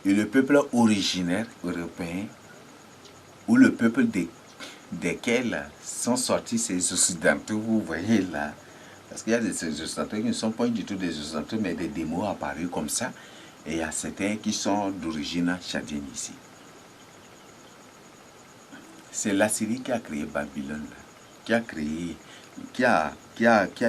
et le peuple originaire européen, ou le peuple desquels sont sortis ces occidentaux, vous voyez là, parce qu'il y a des occidentaux qui ne sont pas du tout des occidentaux, mais des démos apparus comme ça, et il y a certains qui sont d'origine tchadienne ici. C'est l'Assyrie qui a créé Babylone, qui a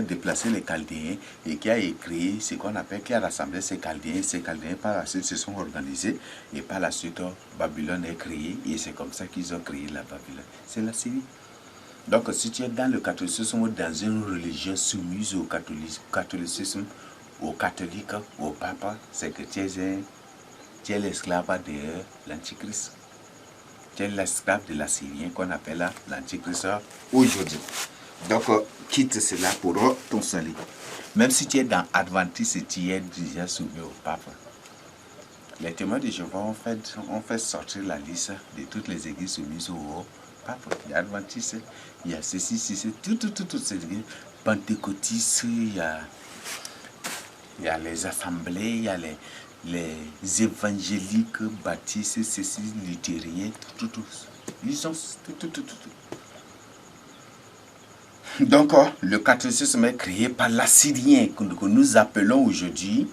déplacé les Chaldéens et qui a créé ce qu'on appelle, qui a rassemblé ces Chaldéens. Ces Chaldéens par la suite se sont organisés et par la suite Babylone est créée et c'est comme ça qu'ils ont créé la Babylone. C'est l'Assyrie. Donc si tu es dans le catholicisme ou dans une religion soumise au catholicisme, aux catholiques, au pape, c'est que tu es l'esclave de l'Antichrist. Tu es l'esclave de l'Assyrien qu'on appelle l'Antichrist aujourd'hui. Donc, quitte cela pour ton salut. Même si tu es dans Adventiste, tu es déjà soumis au pape. Les témoins de Jéhovah ont fait sortir la liste de toutes les églises soumises au pape. Il y a Adventiste, il y a ceci, toutes ces églises. Pentecôtistes, il y a les assemblées, il y a les évangéliques, baptistes, ceci, luthériens, tout. Ils ont tout. Donc, le catholicisme est créé par l'Assyrien que nous appelons aujourd'hui,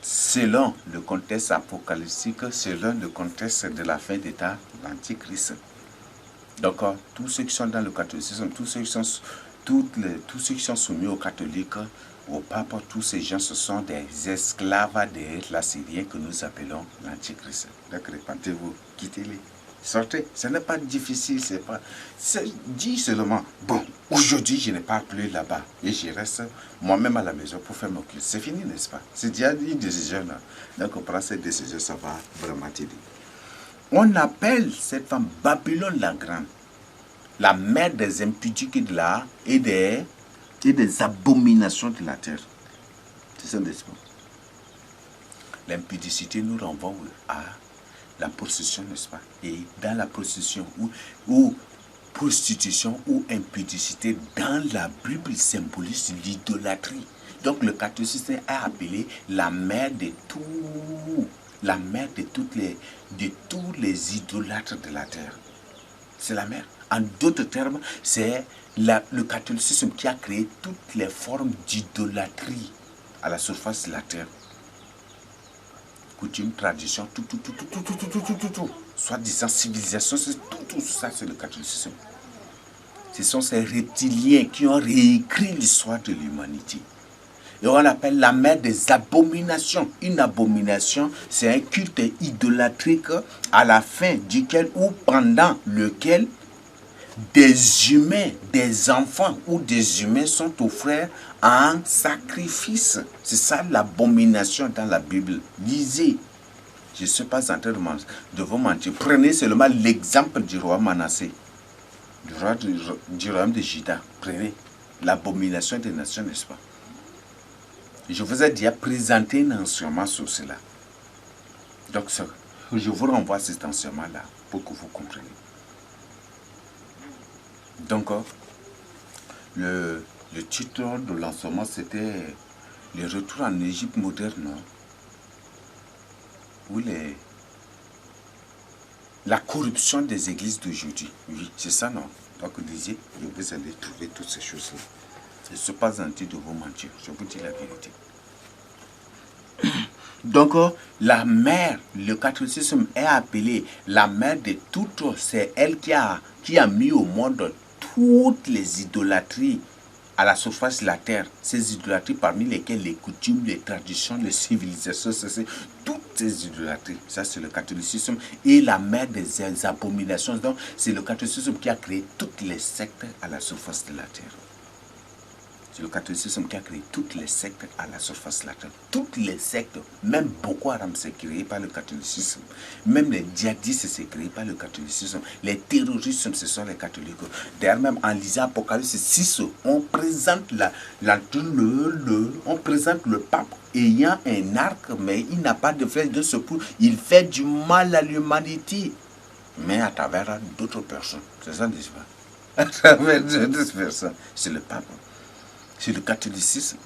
selon le contexte apocalyptique, selon le contexte de la fin des temps, l'Antichrist. Donc, tous ceux qui sont dans le catholicisme, tous ceux qui sont soumis aux catholiques, au pape, tous ces gens, ce sont des esclaves de l'Assyrien que nous appelons l'Antichrist. Donc, répentez-vous, quittez-les. Sortez, ce n'est pas difficile, dis seulement, bon, aujourd'hui je ne pars plus là-bas et je reste moi-même à la maison pour faire mon culte. C'est fini, n'est-ce pas? C'est déjà une décision. Là. Donc on prend cette décision, ça va vraiment t'aider. On appelle cette femme Babylone la Grande, la mère des impudiques de là et des abominations de la terre. C'est ça, n'est-ce pas? L'impudicité nous renvoie à la prostitution, n'est-ce pas? Et dans la prostitution ou prostitution ou impudicité, dans la Bible symbolise l'idolâtrie. Donc le catholicisme est appelé la mère de tous les idolâtres de la terre. C'est la mère. En d'autres termes, c'est le catholicisme qui a créé toutes les formes d'idolâtrie à la surface de la terre. Coutume, tradition, tout. Soit disant civilisation, c'est tout ça, c'est le catholicisme. Ce sont ces reptiliens qui ont réécrit l'histoire de l'humanité. Et on appelle la mère des abominations. Une abomination, c'est un culte idolâtrique à la fin duquel ou pendant lequel des humains, des enfants ou des humains sont offerts en sacrifice. C'est ça l'abomination dans la Bible. Lisez. Je ne suis pas en train de vous mentir. Prenez seulement l'exemple du roi Manassé, du royaume de Juda. Prenez l'abomination des nations, n'est-ce pas? Je vous ai déjà présenté un enseignement sur cela. Donc, je vous renvoie à cet enseignement-là pour que vous compreniez. Donc, le titre de l'enseignement, c'était « Le retour en Égypte moderne » ou la corruption des églises d'aujourd'hui. Oui, c'est ça, non? Donc, lisez et vous allez trouver toutes ces choses-là. Je ne suis pas en train de vous mentir, je vous dis la vérité. Donc, la mère, le catholicisme est appelé la mère de toutes. C'est elle qui a mis au monde toutes les idolâtries à la surface de la terre. Ces idolâtries parmi lesquelles les coutumes, les traditions, les civilisations, c'est toutes ces idolâtries. Ça, c'est le catholicisme. Et la mère des abominations. Donc, c'est le catholicisme qui a créé toutes les sectes à la surface de la terre. C'est le catholicisme qui a créé toutes les sectes à la surface de la terre. Toutes les sectes, même Boko Haram, c'est créé par le catholicisme. Même les djihadistes, c'est créé par le catholicisme. Les terroristes, ce sont les catholiques. D'ailleurs, même en lisant Apocalypse 6, on présente on présente le pape ayant un arc, mais il n'a pas de flèche de secours. Il fait du mal à l'humanité, mais à travers d'autres personnes. C'est ça, n'est-ce pas? À travers d'autres personnes. C'est le pape. C'est le catholicisme.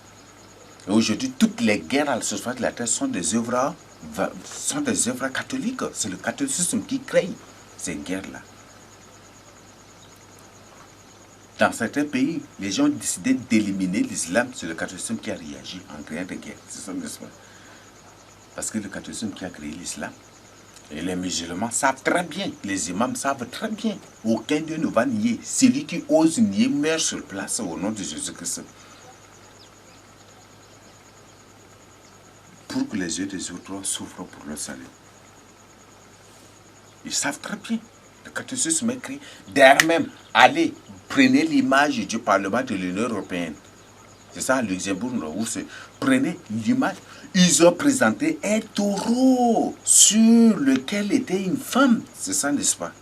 Et aujourd'hui, toutes les guerres à la surface de la terre sont des œuvres sont des œuvres catholiques. C'est le catholicisme qui crée ces guerres-là. Dans certains pays, les gens ont décidé d'éliminer l'islam. C'est le catholicisme qui a réagi en créant des guerres. C'est ça, n'est-ce pas? Parce que le catholicisme qui a créé l'islam. Et les musulmans savent très bien, les imams savent très bien. Aucun d'eux ne va nier. Celui qui ose nier meurt sur place au nom de Jésus-Christ. Pour que les yeux des autres souffrent pour le salut. Ils savent très bien. Le catholicisme est créé. D'ailleurs même, allez, prenez l'image du Parlement de l'Union européenne. C'est ça, à Luxembourg, où c'est. Prenez l'image. Ils ont présenté un taureau sur lequel était une femme. C'est ça, n'est-ce pas?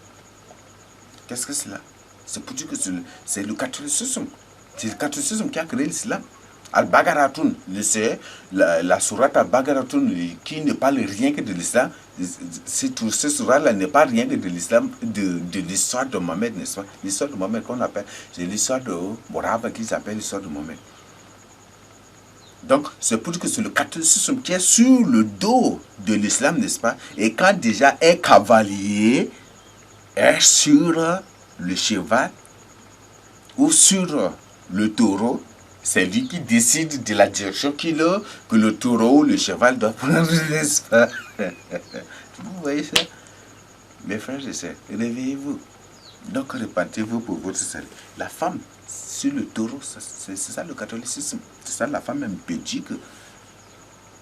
Qu'est-ce que c'est là? C'est pour dire que c'est le catholicisme. C'est le catholicisme qui a créé l'islam. Al-Bagharatoun, c'est la sourate Al-Bagharatoun qui ne parle rien que de l'islam. Ce sourate-là n'est pas rien que de l'islam, de l'histoire de Mohamed, n'est-ce pas? L'histoire de Mohamed qu'on appelle, c'est l'histoire de Morava qui s'appelle l'histoire de Mohamed. Donc, c'est pour dire que c'est le catholicisme qui est sur le dos de l'islam, n'est-ce pas? Et quand déjà un cavalier est sur le cheval ou sur le taureau, c'est lui qui décide de la direction que le taureau ou le cheval doit prendre, n'est-ce pas? Vous voyez ça? Mes frères et sœurs, réveillez-vous. Donc, répentez-vous pour votre salut. La femme sur le taureau, c'est ça le catholicisme. C'est ça la femme impédique.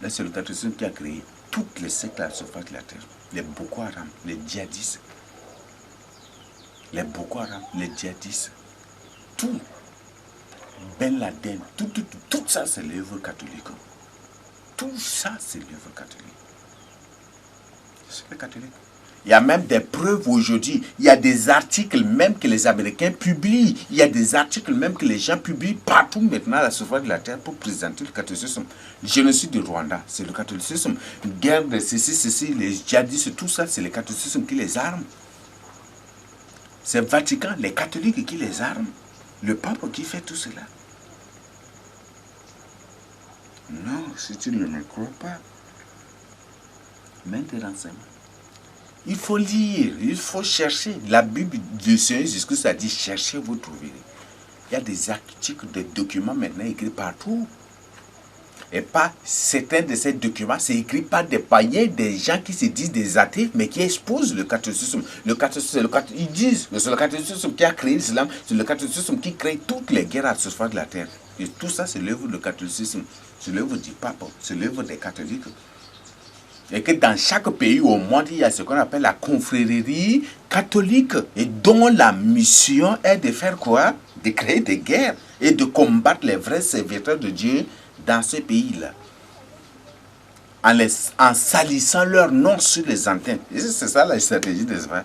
Là, c'est le catholicisme qui a créé toutes les sectes à la surface de la terre. Les Boko Haram, les djihadistes. Les Boko Haram, les djihadistes. Tout. Ben Laden, tout ça, c'est l'œuvre catholique. Tout ça, c'est l'œuvre catholique. C'est le catholique. Il y a même des preuves aujourd'hui. Il y a des articles même que les Américains publient. Il y a des articles même que les gens publient partout maintenant à la surface de la terre pour présenter le catholicisme. Le génocide du Rwanda, c'est le catholicisme. Guerre de ceci, les djihadistes, tout ça, c'est le catholicisme qui les arme. C'est le Vatican, les catholiques qui les arment. Le pape qui fait tout cela. Non, si tu ne me crois pas, mets tes renseignements. Il faut lire, il faut chercher. La Bible du Seigneur Jésus-Christ a dit cherchez, vous trouverez. Il y a des articles, des documents maintenant écrits partout. Et pas certains de ces documents, c'est écrit par des païens, des gens qui se disent des athées, mais qui exposent le catholicisme. Ils disent que c'est le catholicisme qui a créé l'islam, c'est le catholicisme qui crée toutes les guerres à la surface de la terre. Et tout ça, c'est l'œuvre du catholicisme, c'est l'œuvre du pape, c'est l'œuvre des catholiques. Et que dans chaque pays au monde, il y a ce qu'on appelle la confrérie catholique, et dont la mission est de faire quoi? De créer des guerres et de combattre les vrais serviteurs de Dieu dans ce pays-là. En salissant leur nom sur les antennes. Et c'est ça la stratégie des frères.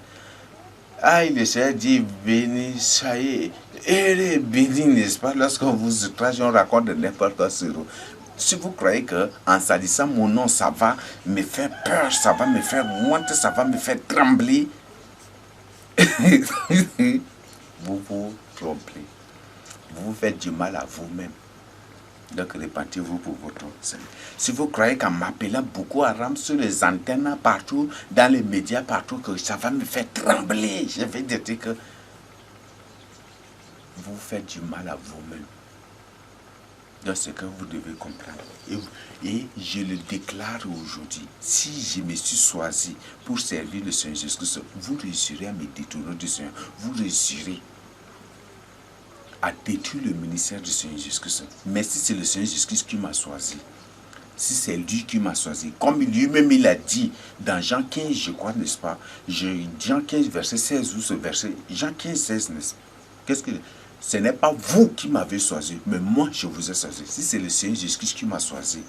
Ah, il essaie de dire béni, soyez, et béni, n'est-ce pas? Lorsqu'on vous outrage, on raconte de n'importe quoi sur vous. Si vous croyez qu'en salissant mon nom, ça va me faire peur, ça va me faire honte, ça va me faire trembler, vous vous trompez. Vous vous faites du mal à vous-même. Donc répentez-vous pour votre salut. Si vous croyez qu'en m'appelant Boko Haram sur les antennes partout, dans les médias partout, que ça va me faire trembler, je vais dire que vous faites du mal à vous-même. Donc c'est que vous devez comprendre. Et je le déclare aujourd'hui. Si je me suis choisi pour servir le Seigneur Jésus-Christ, vous réussirez à me détourner du Seigneur. Vous réussirez à détruire le ministère du Seigneur Jésus-Christ. Mais si c'est le Seigneur Jésus-Christ qui m'a choisi, si c'est lui qui m'a choisi, comme lui-même il a dit dans Jean 15, je crois, n'est-ce pas? Jean 15, verset 16, ou ce verset, Jean 15, 16, n'est-ce pas? Qu'est-ce que... Ce n'est pas vous qui m'avez choisi, mais moi je vous ai choisi. Si c'est le Seigneur Jésus-Christ qui m'a choisi,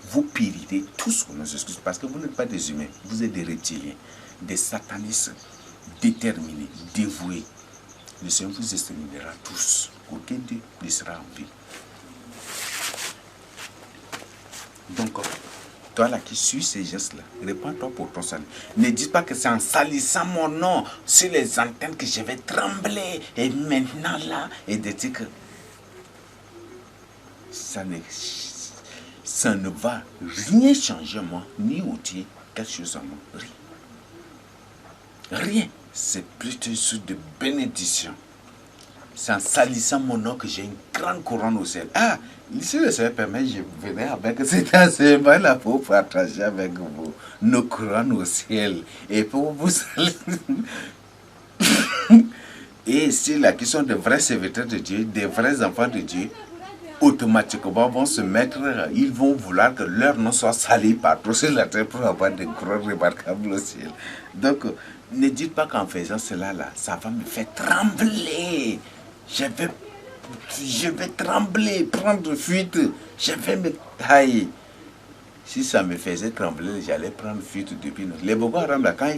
vous périrez tous au nom de Jésus-Christ, parce que vous n'êtes pas des humains, vous êtes des reptiliens, des satanistes, déterminés, dévoués. Le Seigneur vous exterminera tous. Aucun d'eux ne sera en vie. Donc, toi là qui suis ces gestes-là, répands-toi pour ton salut. Ne dis pas que c'est en salissant mon nom sur les antennes que je vais trembler. Et maintenant là, et de dire que ça ne va rien changer moi, ni ôter quelque chose en moi? Rien. Rien. C'est plutôt une sorte de bénédiction. C'est en salissant mon nom que j'ai une grande couronne au ciel. Ah, si le Seigneur permet, je venais avec cet enseignement-là pour partager avec vous nos couronnes au ciel. Et pour vous saluer. Et ceux-là qui sont de vrais serviteurs de Dieu, des vrais enfants de Dieu, automatiquement vont se mettre, ils vont vouloir que leur nom soit sali partout sur la terre pour avoir des couronnes remarquables au ciel. Donc, ne dites pas qu'en faisant cela, là, ça va me faire trembler. Je vais trembler, prendre fuite. Je vais me tailler. Si ça me faisait trembler, j'allais prendre fuite depuis. Les Boko Haram, là, quand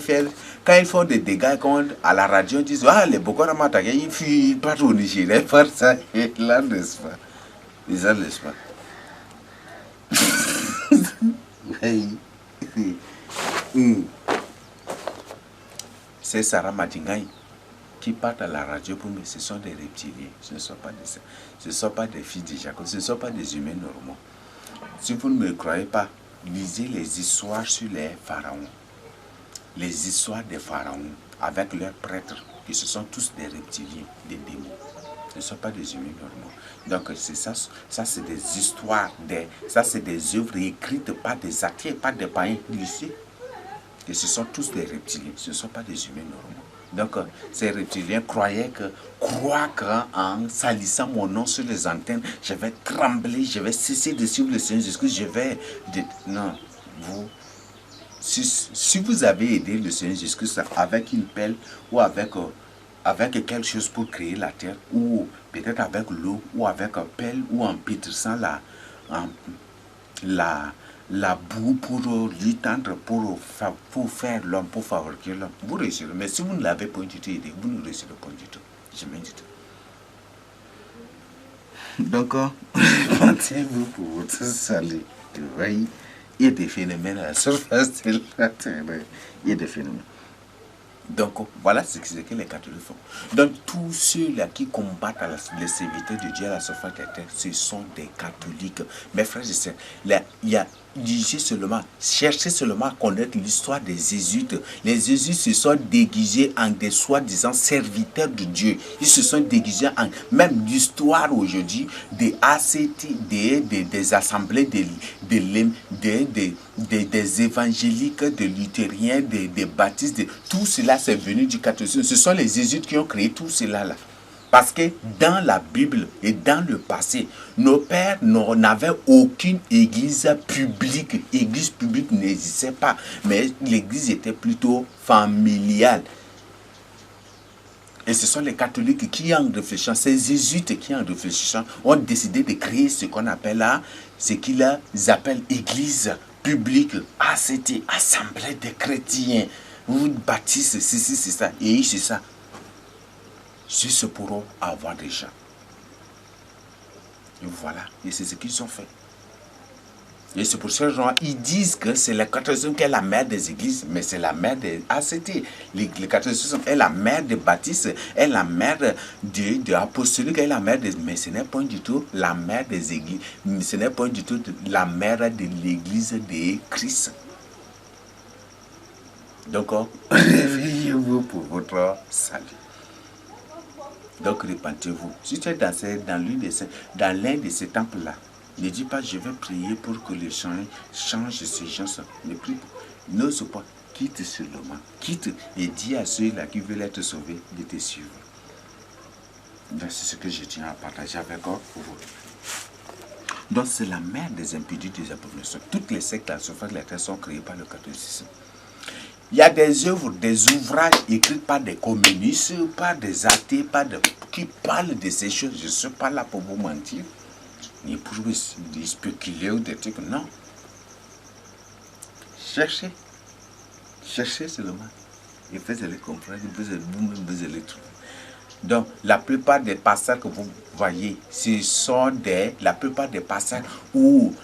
ils font des dégâts, à la radio, ils disent, ah, les Boko Haram attaquent, ils fuient, ils partent au Nigeria, ils partent ça, et là, n'est-ce pas? Ils n'en laissent pas. C'est Sarah Madingaï qui partent à la radio pour mais ce sont des reptiliens, ce ne sont pas des filles de Jacob, ce ne sont pas des humains normaux. Si vous ne me croyez pas, lisez les histoires sur les pharaons. Les histoires des pharaons avec leurs prêtres, qui ce sont tous des reptiliens, des démons. Ce ne sont pas des humains normaux. Donc c'est ça c'est des histoires, ça c'est des œuvres écrites par des athées, par des païens lycées. Et ce sont tous des reptiliens, ce ne sont pas des humains normaux. Donc, ces reptiliens croient qu'en salissant mon nom sur les antennes, je vais trembler, je vais cesser de suivre le Seigneur Jésus-Christ, Non, si vous avez aidé le Seigneur Jésus-Christ avec une pelle ou avec quelque chose pour créer la terre, ou peut-être avec l'eau, ou avec une pelle, ou en pétrissant la boue pour lui tendre, pour faire l'homme, pour fabriquer l'homme, vous réussirez. Mais si vous ne l'avez pas du tout aidé, vous ne réussirez pas du tout. Jamais du tout. Donc, pensez-vous pour votre salut. Il y a des phénomènes à la surface de la terre. Il y a des phénomènes. Donc, voilà ce que les catholiques font. Donc, tous ceux-là qui combattent les serviteurs de Dieu à la surface de la terre, ce sont des catholiques. Mes frères et sœurs, cherchez seulement à connaître l'histoire des jésuites. Les jésuites se sont déguisés en des soi-disant serviteurs de Dieu. Ils se sont déguisés en, même l'histoire aujourd'hui des ACT, des assemblées des évangéliques, des luthériens, des baptistes, tout cela c'est venu du catholicisme. Ce sont les jésuites qui ont créé tout cela là. Parce que dans la Bible et dans le passé, nos pères n'avaient aucune église publique. L'église publique n'existait pas, mais l'église était plutôt familiale. Et ce sont les catholiques qui, en réfléchissant, ces jésuites qui, en réfléchissant, ont décidé de créer ce qu'on appelle là, ce qu'ils appellent église publique. Ah, c'était assemblée des chrétiens. Vous baptisez, c'est ça, et c'est ça. Juste pour avoir des gens. Et voilà, et c'est ce qu'ils ont fait. Et c'est pour ces gens, ils disent que c'est le catholicisme qui est la mère des églises, mais c'est la mère des ACT. Le catholicisme est la mère des baptistes, est la mère de l'apostolique, est la mère des... Mais ce n'est pas du tout la mère des églises, ce n'est pas du tout la mère de l'église de Christ. Donc, réveillez-vous pour votre salut. Donc, repentez-vous. Si tu es dans l'un de ces temples-là, ne dis pas, je vais prier pour que les gens changent ces gens. Ne prie pas. N'ose pas. Quitte seulement. Quitte et dis à ceux-là qui veulent être sauvés de te suivre. Donc, c'est ce que je tiens à partager avec vous. Donc, c'est la mère des impudiques, des abominations. Toutes les sectes à la surface de la terre sont créées par le catholicisme. Il y a des œuvres, des ouvrages écrits par des communistes, par des athées, qui parlent de ces choses. Je ne suis pas là pour vous mentir, ni pour vous spéculer ou des trucs. Non. Cherchez. Cherchez seulement. Et faites-les comprendre. Vous-même, vous allez trouver. Donc, la plupart des passages que vous voyez, ce sont la plupart des passages où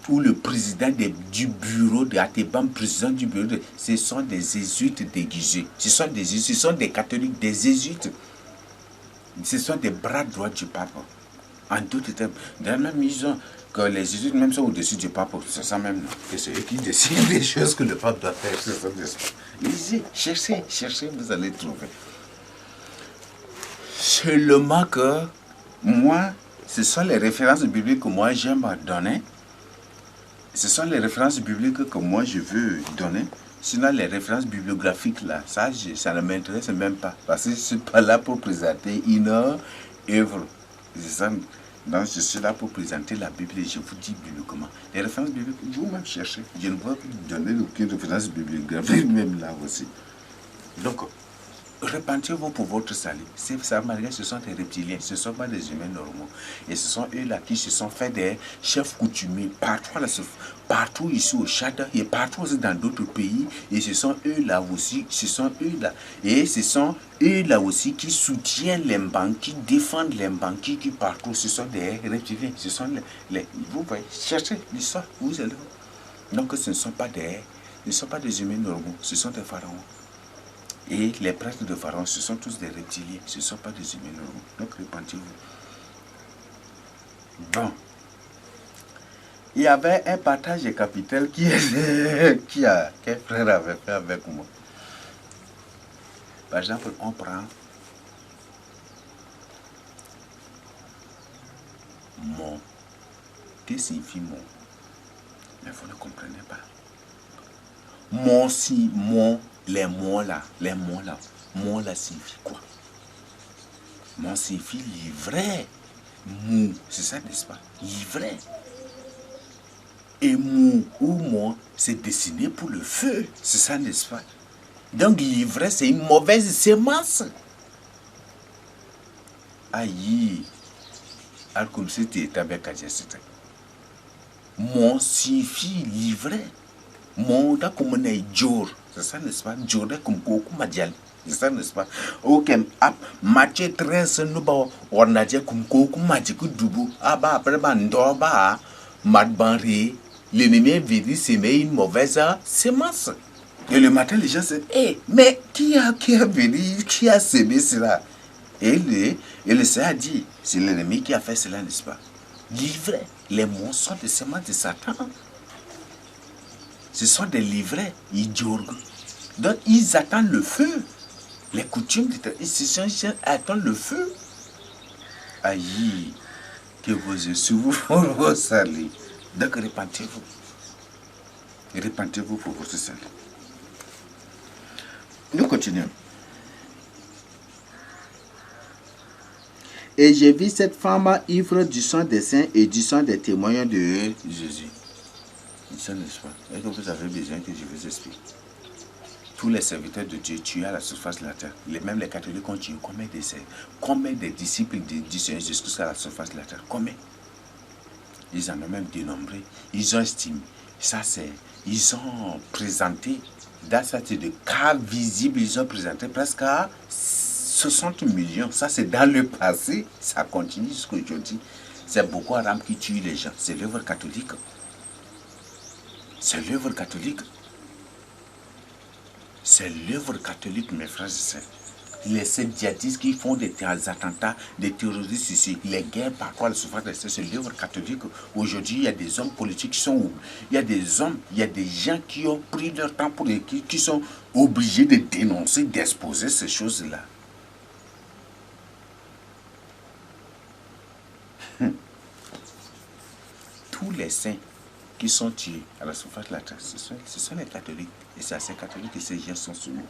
le président du bureau de Atébam, président du bureau, ce sont des jésuites déguisés. Ce sont des catholiques, des jésuites. Ce sont des bras droits du pape. En d'autres termes, dans la même maison, que les jésuites même sont au-dessus du pape, c'est ça même, non? Que c'est eux qui décident des choses que le pape doit faire, c'est ça, n'est-ce pas? Lisez, cherchez, vous allez trouver. Seulement que moi, ce sont les références bibliques que moi j'aime donner. Ce sont les références bibliques que moi je veux donner. Sinon, les références bibliographiques, là, ça ne m'intéresse même pas. Parce que je ne suis pas là pour présenter une œuvre. Donc, je suis là pour présenter la Bible et je vous dis bibliquement. Les références bibliques, vous-même cherchez. Je ne vais pas vous donner aucune référence bibliographique, même là aussi. Donc, repentez-vous pour votre salut. Ça, malgré ce sont des reptiliens, ce ne sont pas des humains normaux. Et ce sont eux là qui se sont fait des chefs coutumiers partout ici au Tchad et partout aussi dans d'autres pays. Et ce sont eux là aussi, et ce sont eux là aussi qui soutiennent les banques, qui défendent les banques, qui partout. Ce sont des reptiliens. Ce sont vous voyez, cherchez l'histoire, vous allez voir. Donc ce ne sont pas des humains normaux, ce sont des pharaons. Et les prêtres de Pharaon, ce sont tous des reptiliens, ce ne sont pas des humains normaux. Donc repentez-vous. Bon. Il y avait un partage de capital qu'un frère avait fait avec moi. Par exemple, on prend mon. Que signifie mon? Mais vous ne comprenez pas. Les mots là signifie quoi? Mon signifie livret. Mou, c'est ça, n'est-ce pas? Livret. Et mou ou mon, c'est destiné pour le feu. C'est ça, n'est-ce pas? Donc livret, c'est une mauvaise semence. Aïe. Alors comme c'était avec Adjacent. Mon signifie livret. Mon da comme on est jour. C'est ça, n'est-ce pas? Jour da comme beaucoup madial. C'est ça, n'est-ce pas? Ok, Matthieu 13, on a dit comme beaucoup magique double. Ah bah après, bah, madbanri. L'ennemi est venu s'aimer une mauvaise semence. Et le matin, les gens se disent, hey, mais qui a venu, qui a semé cela? Et le Seigneur a dit, c'est l'ennemi qui a fait cela, n'est-ce pas? Livrés, les mots sont des semences de Satan. Ce sont des livrets, ils jorguent. Donc, ils attendent le feu. Les coutumes, ils attendent le feu. Aïe, que vos yeux s'ouvrent vos salis. Donc, repentez-vous. Repentez-vous pour votre salut. Nous continuons. Et j'ai vu cette femme ivre du sang des saints et du sang des témoins de Jésus. Ça n'est-ce pas? Est-ce que vous avez besoin que je vous explique? Tous les serviteurs de Dieu tués à la surface de la terre, même les catholiques ont tué combien de disciples du Seigneur Jésus à la surface de la terre? Combien? Ils en ont même dénombré. Ils ont estimé. Ils ont présenté, dans cette de cas visibles, ils ont présenté presque à 60 millions. Ça, c'est dans le passé. Ça continue jusqu'à aujourd'hui. C'est Boko Haram qui tue les gens. C'est l'œuvre catholique. C'est l'œuvre catholique. C'est l'œuvre catholique, mes frères et sœurs. Les djihadistes qui font des attentats, des terroristes ici, les guerres par quoi le souffrance, c'est l'œuvre catholique. Aujourd'hui, il y a des hommes politiques qui sont où? Il y a des gens qui ont pris leur temps pour qui sont obligés de dénoncer, d'exposer ces choses-là. Tous les saints qui sont tués à la surface de la terre, ce sont les catholiques. Et c'est à ces catholiques que ces gens sont soumis.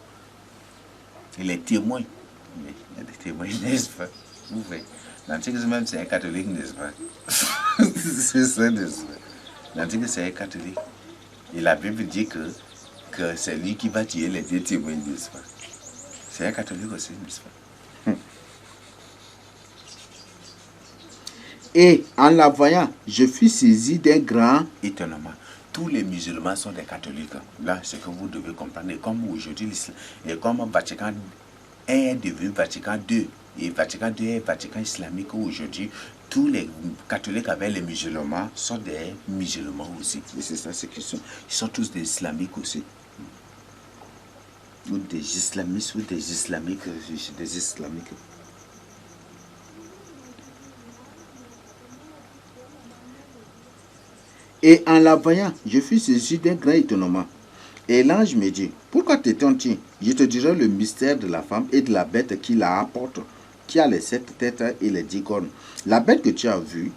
Et les témoins, mais il y a des témoins, n'est-ce pas? Vous voyez, l'Antichrist même c'est un catholique, n'est-ce pas? C'est ça, n'est-ce pas? L'Antichrist c'est un catholique. Et la Bible dit que c'est lui qui va tuer les deux témoins, n'est-ce pas? C'est un catholique aussi, n'est-ce pas? Et en la voyant, je fus saisi d'un grand étonnement. Tous les musulmans sont des catholiques. Là, c'est que vous devez comprendre. Et comme aujourd'hui, l'islam, et comme Vatican I est devenu Vatican II, et Vatican II est Vatican islamique aujourd'hui, tous les catholiques avec les musulmans sont des musulmans aussi. Et c'est ça, c'est qu'ils sont. Ils sont tous des islamiques aussi. Ou des islamistes, ou des islamiques, des islamiques. Et en la voyant, je fus saisi d'un grand étonnement. Et l'ange me dit, pourquoi t'étonnes-tu? Je te dirai le mystère de la femme et de la bête qui la apporte, qui a les 7 têtes et les 10 cornes. La bête que tu as vue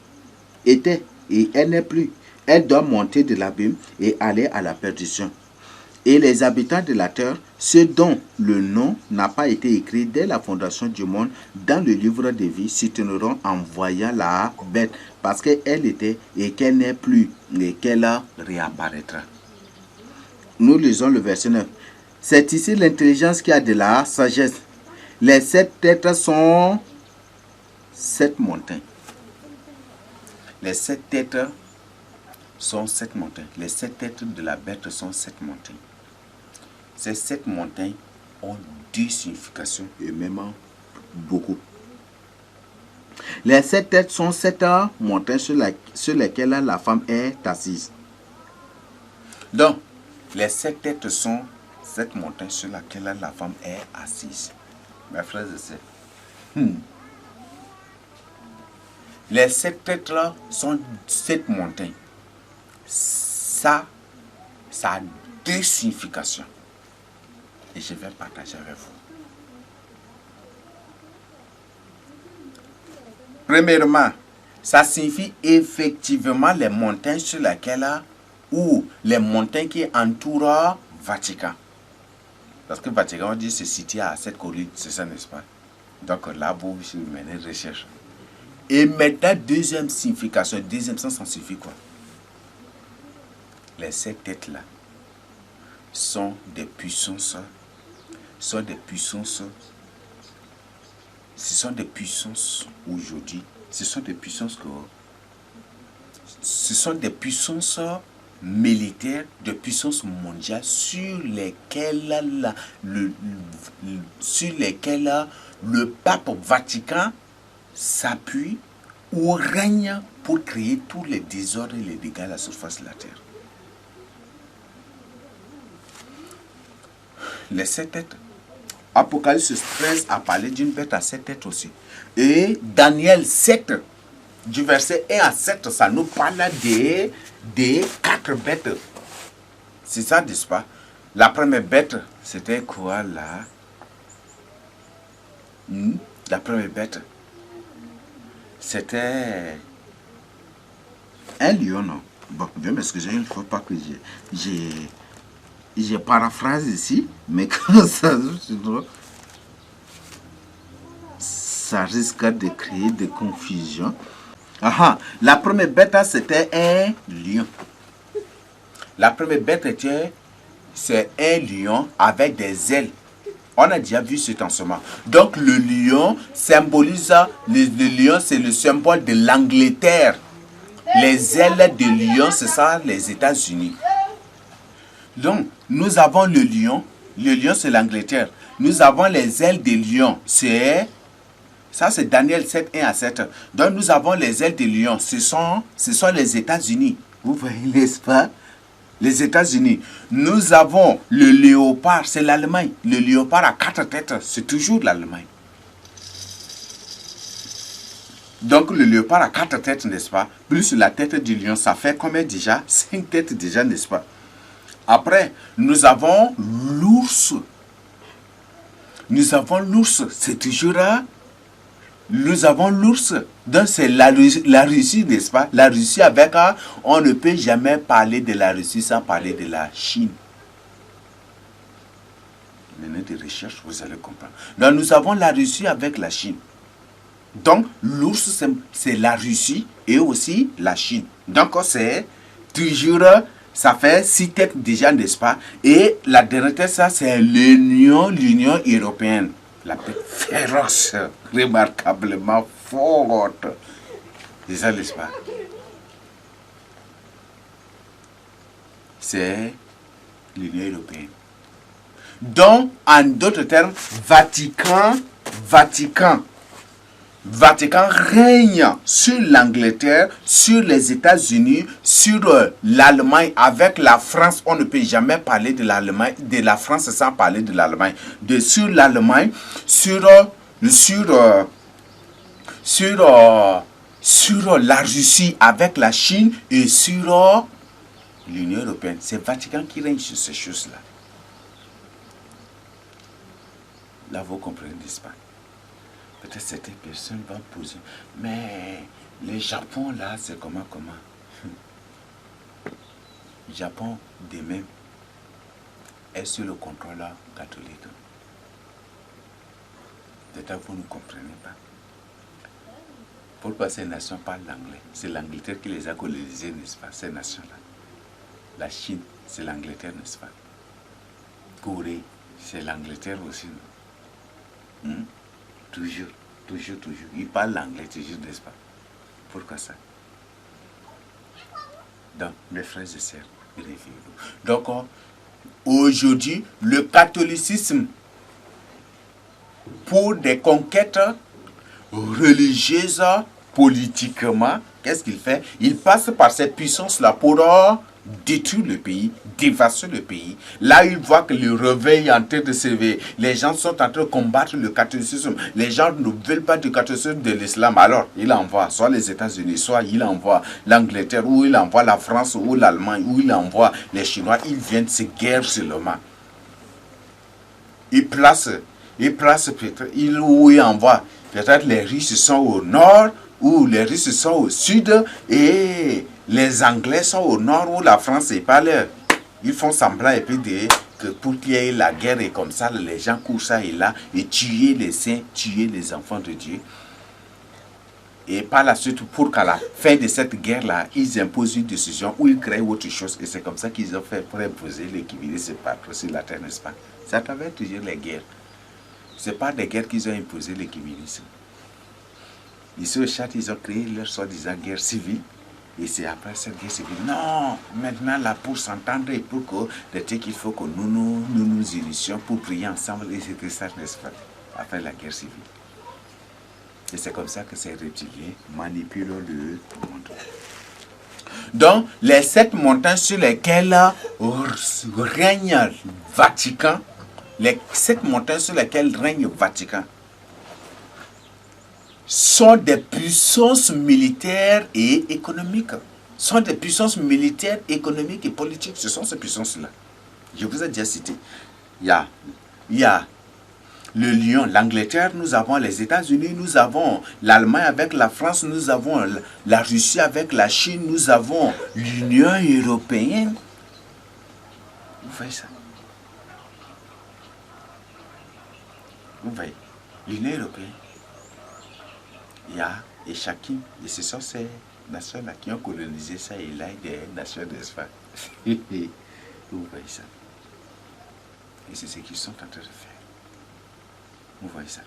était, et elle n'est plus. Elle doit monter de l'abîme et aller à la perdition. Et les habitants de la terre, ceux dont le nom n'a pas été écrit dès la fondation du monde dans le livre de vie, s'étonneront en voyant la bête, parce qu'elle était et qu'elle n'est plus, et qu'elle réapparaîtra. Nous lisons le verset 9. C'est ici l'intelligence qui a de la sagesse. Les 7 têtes sont 7 montagnes. Les 7 têtes sont 7 montagnes. Les 7 têtes de la bête sont 7 montagnes. Ces 7 montagnes ont 2 significations et même beaucoup. Les 7 têtes sont 7 montagnes sur lesquelles la femme est assise. Donc, les 7 têtes sont 7 montagnes sur lesquelles la femme est assise. Mes frères et sœurs. Les 7 têtes là sont 7 montagnes. Ça a 2 significations. Et je vais partager avec vous. Premièrement, ça signifie effectivement les montagnes sur lesquelles, ou les montagnes qui entourent Vatican. Parce que Vatican, on dit, c'est situé à cette colline, c'est ça, n'est-ce pas? Donc là, vous menez recherche. Et maintenant, deuxième signification, deuxième sens, ça signifie quoi? Les 7 têtes là sont des puissances, ce sont des puissances aujourd'hui, ce sont des puissances militaires, des puissances mondiales sur lesquelles le pape Vatican s'appuie ou règne pour créer tous les désordres et les dégâts à la surface de la terre. Les 7 têtes. Apocalypse 13 a parlé d'une bête à 7 têtes aussi. Et Daniel 7, du verset 1 à 7, ça nous parle des 4 bêtes. C'est ça, n'est-ce pas? La première bête, c'était quoi là? La première bête, c'était un lion, non? Bon, je vais m'excuser, il ne faut pas que j'ai paraphrase ici, mais quand ça risque de créer des confusions. La première bête, c'était un lion. La première bête c'est un lion avec des ailes. On a déjà vu cet enseignement. Donc le lion symbolise, le lion c'est le symbole de l'Angleterre. Les ailes de lion, c'est ça, les États-Unis. Donc, nous avons le lion c'est l'Angleterre. Nous avons les ailes de lion, c'est Daniel 7, 1 à 7. Donc, nous avons les ailes de lion, ce sont les États-Unis. Vous voyez, n'est-ce pas? Les États-Unis. Nous avons le léopard, c'est l'Allemagne. Le léopard à 4 têtes, c'est toujours l'Allemagne. Donc, le léopard à 4 têtes, n'est-ce pas? Plus la tête du lion, ça fait combien déjà? 5 têtes déjà, n'est-ce pas? Après, nous avons l'ours. C'est toujours là. Nous avons l'ours. Donc, c'est la Russie, n'est-ce pas? La Russie avec, on ne peut jamais parler de la Russie sans parler de la Chine. Menez des recherches, vous allez comprendre. Donc, nous avons la Russie avec la Chine. Donc, l'ours, c'est la Russie et aussi la Chine. Donc, c'est toujours... Ça fait 6 têtes déjà, n'est-ce pas? Et la dernière tête, ça, c'est l'Union européenne. La bête féroce, remarquablement forte. C'est ça, n'est-ce pas? C'est l'Union européenne. Donc, en d'autres termes, Vatican règne sur l'Angleterre, sur les États-Unis, sur l'Allemagne. Avec la France, on ne peut jamais parler de l'Allemagne, de la France sans parler de l'Allemagne. Sur l'Allemagne, sur la Russie avec la Chine et sur l'Union européenne, c'est le Vatican qui règne sur ces choses-là. Là, vous comprenez, n'est-ce pas? Peut-être certaines personnes vont poser, mais le Japon, là, c'est comment? Le Japon, de même, est sous le contrôle catholique. Peut-être que vous ne comprenez pas. Pourquoi ces nations parlent l'anglais? C'est l'Angleterre qui les a colonisées, n'est-ce pas, ces nations-là. La Chine, c'est l'Angleterre, n'est-ce pas? Corée, c'est l'Angleterre aussi, non? Toujours. Ils parlent l'anglais, toujours, n'est-ce pas? Pourquoi ça? Donc, mes frères et sœurs, réveillez-vous. Donc, aujourd'hui, le catholicisme, pour des conquêtes religieuses, politiquement, qu'est-ce qu'il fait? Il passe par cette puissance-là pour détruire le pays, dévaster le pays. Là, il voit que le réveil est en train de s'éveiller. Les gens sont en train de combattre le catholicisme. Les gens ne veulent pas du catholicisme, de l'islam. Alors, il envoie soit les États-Unis, soit il envoie l'Angleterre, ou il envoie la France, ou l'Allemagne, ou il envoie les Chinois. Ils viennent se guerre seulement. Il place peut-être, il envoie. Peut-être les Russes sont au nord, ou les Russes sont au sud, et les Anglais sont au nord, où la France n'est pas là. Ils font semblant et puis que pour qu'il y ait la guerre et comme ça, les gens courent ça et là, et tuer les saints, tuer les enfants de Dieu. Et par la suite, pour qu'à la fin de cette guerre-là, ils imposent une décision où ils créent autre chose. Et c'est comme ça qu'ils ont fait pour imposer l'équilibre partout sur la terre, n'est-ce pas? C'est à travers toujours les guerres. Ce n'est pas des guerres qu'ils ont imposé l'équilibrisme. Ici au Tchad, ils ont créé leur soi-disant guerre civile. Et c'est après cette guerre civile. Non, maintenant là, pour s'entendre et pour qu'il faut que nous nous unissions pour prier ensemble. Et c'est ça, n'est-ce pas? Après la guerre civile. Et c'est comme ça que ces reptiliens manipulent le monde. Donc, les 7 montagnes sur lesquelles règne Vatican, les 7 montagnes sur lesquelles règne Vatican, sont des puissances militaires et économiques. Sont des puissances militaires, économiques et politiques. Ce sont ces puissances-là. Je vous ai déjà cité. Il y a le Lion, l'Angleterre, nous avons les États-Unis, nous avons l'Allemagne avec la France, nous avons la Russie avec la Chine, nous avons l'Union européenne. Vous voyez ça? Vous voyez? L'Union européenne. Il y a, et chacune, et ce sont ces nations-là qui ont colonisé ça, et là, des nations d'espace. Vous voyez ça? Et c'est ce qu'ils sont en train de faire. Vous voyez ça?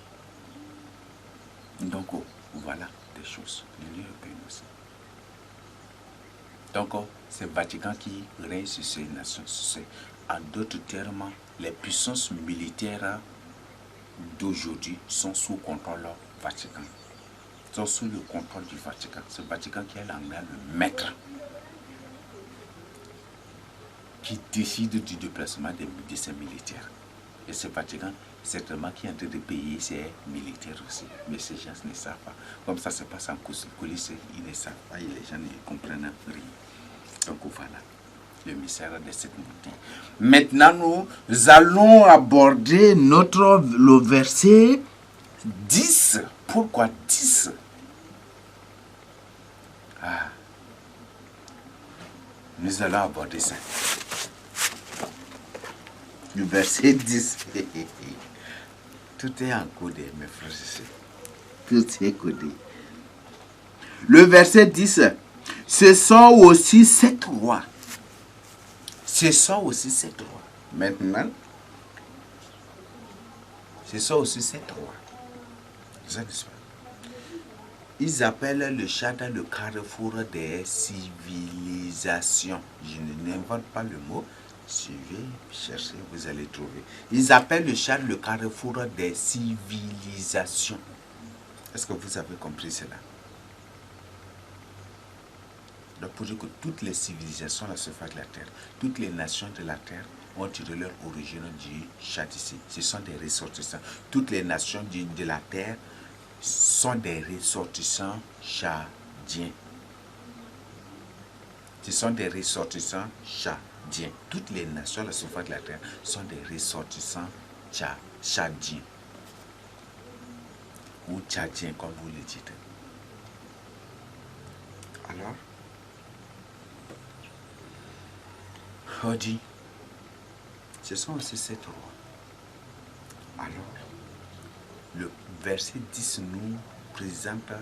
Donc, voilà des choses. L'Union européenne aussi. Donc, c'est le Vatican qui règne sur ces nations. En d'autres termes, les puissances militaires d'aujourd'hui sont sous contrôle du Vatican. Sont sous le contrôle du Vatican. C'est le Vatican qui est là, le maître, qui décide du déplacement de ces militaires. Et ce Vatican, certainement, qui est en train de payer ses militaires aussi. Mais ces gens ne savent pas. Comme ça se passe en coulisses, ils ne savent pas et les gens ne comprennent rien. Donc voilà le mystère de cette montée. Maintenant, nous allons aborder le verset 10. Pourquoi 10? Nous allons aborder ça. Le verset 10. Tout est encodé, mes frères et sœurs. Tout est codé. Le verset 10. Ce sont aussi 7 rois. Ce sont aussi 7 rois. Maintenant, ce sont aussi 7 rois. Ça, n'est-ce pas? Ils appellent le Tchad le carrefour des civilisations. Je n'invente pas le mot. Suivez, cherchez, vous allez trouver. Ils appellent le Tchad le carrefour des civilisations. Est-ce que vous avez compris cela? Donc pour dire que toutes les civilisations à la surface de la Terre, toutes les nations de la Terre ont tiré leur origine du Tchad ici. Ce sont des ressortissants. Toutes les nations de la Terre sont des ressortissants tchadiens. Ce sont des ressortissants tchadiens. Toutes les nations à la surface de la terre sont des ressortissants tchadiens. Ou tchadiens, comme vous le dites. Alors, on dit, ce sont aussi ces trois. Alors, le verset 10 nous présente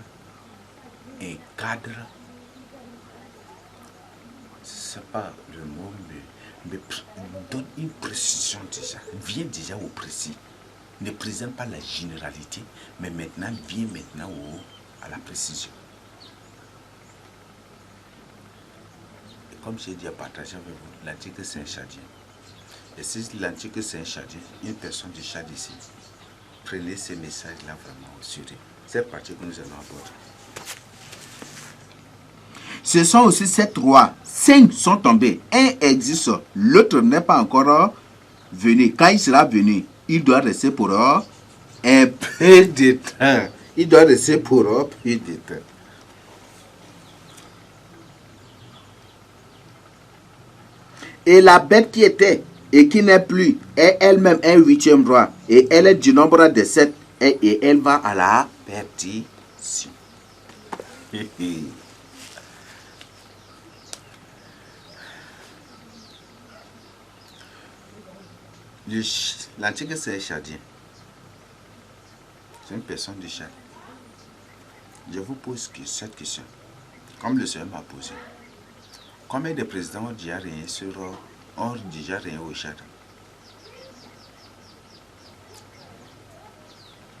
un cadre, ce n'est pas le mot, mais donne une précision déjà, vient déjà au précis. Ne présente pas la généralité, mais maintenant vient à la précision. Et comme j'ai dit à partager avec vous, l'Antique c'est un chadien. Et si l'Antique c'est un chadien, une personne du Tchad ici, prenez ces messages-là vraiment au sérieux. C'est parti que nous allons aborder. Ce sont aussi ces trois. 5 sont tombés. Un existe, l'autre n'est pas encore venu. Quand il sera venu, il doit rester pour un peu de temps. Il doit rester pour un peu de temps. Et la bête qui était et qui n'est plus est elle-même un 8e roi. Et elle est du nombre de 7 et elle va à la perdition. L'Antique c'est un chadien. C'est une personne du Tchad. Je vous pose cette question, comme le Seigneur m'a posé. Combien de présidents ont déjà régné au Tchad?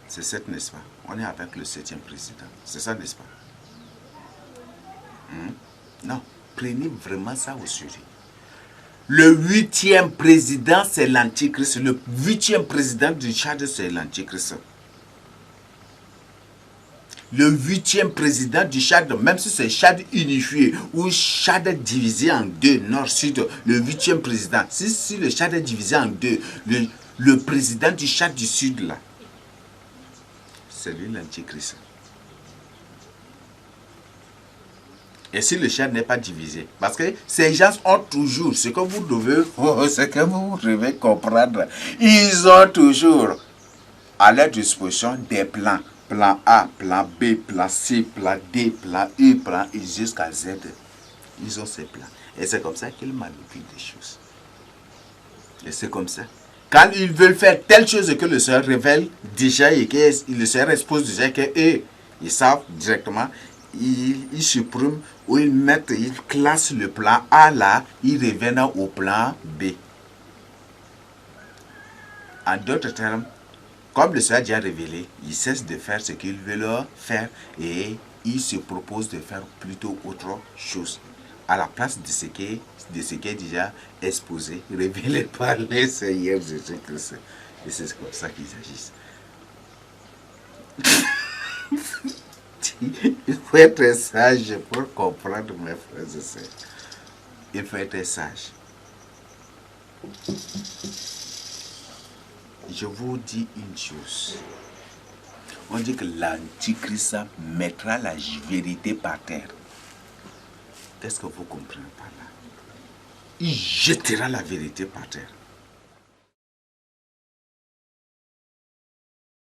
C'est 7, n'est-ce pas? On est avec le 7e président. C'est ça, n'est-ce pas? Non, prenez vraiment ça au sérieux. Le 8e président, c'est l'Antichrist. Le 8e président du Tchad, c'est l'Antichrist. Le 8e président du Tchad, même si c'est Tchad unifié ou Tchad divisé en deux, nord-sud, le 8e président, si le Tchad est divisé en deux, le président du Tchad du sud, là, c'est lui l'Antichrist. Et si le Tchad n'est pas divisé, parce que ces gens ont toujours, ce que vous devez comprendre, ils ont toujours à leur disposition des plans. Plan A, plan B, plan C, plan D, plan E, plan I, jusqu'à Z. Ils ont ces plans. Et c'est comme ça qu'ils manipulent des choses. Et c'est comme ça. Quand ils veulent faire telle chose que le Seigneur révèle déjà et que le Seigneur expose déjà qu'eux, ils savent directement, ils suppriment ou ils classent le plan A là, ils reviennent au plan B. En d'autres termes, comme le Seigneur a déjà révélé, ils cessent de faire ce qu'ils veulent faire et ils se proposent de faire plutôt autre chose à la place de ce qui est déjà exposé, révélé par le Seigneur Jésus-Christ. Et c'est comme ça qu'ils agissent. Il faut être sage pour comprendre, mes frères et sœurs. Il faut être sage. Je vous dis une chose. On dit que l'Antichrist mettra la vérité par terre. Qu'est-ce que vous comprenez par là? Il jettera la vérité par terre.